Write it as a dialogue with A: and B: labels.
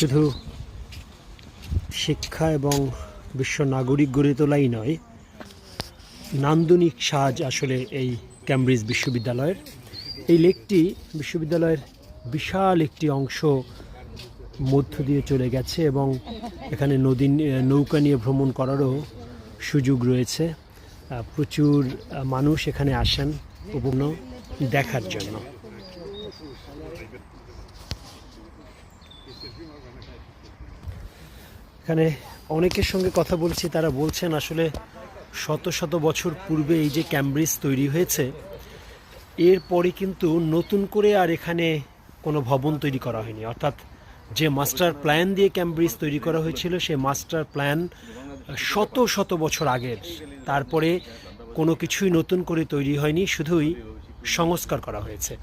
A: শুধু শিক্ষা এবং বিশ্ব নাগরিক গড়ে তোলাই নয়, নান্দনিক সাজ আসলে এই ক্যামব্রিজ বিশ্ববিদ্যালয়ের। এই লেকটি বিশ্ববিদ্যালয়ের বিশাল একটি অংশ মধ্য দিয়ে চলে গেছে এবং এখানে নৌকা নিয়ে ভ্রমণ করারও সুযোগ রয়েছে। প্রচুর মানুষ এখানে আসেন উপভোগ দেখার জন্য। এখানে অনেকের সঙ্গে কথা বলছি, তারা বলছেন আসলে শত শত বছর পূর্বে এই যে ক্যামব্রিজ তৈরি হয়েছে, এরপরে কিন্তু নতুন করে আর এখানে কোনো ভবন তৈরি করা হয়নি। অর্থাৎ যে মাস্টার প্ল্যান দিয়ে ক্যামব্রিজ তৈরি করা হয়েছিল, সেই মাস্টার প্ল্যান শত শত বছর আগের। তারপরে কোনো কিছুই নতুন করে তৈরি হয়নি, শুধুই সংস্কার করা হয়েছে।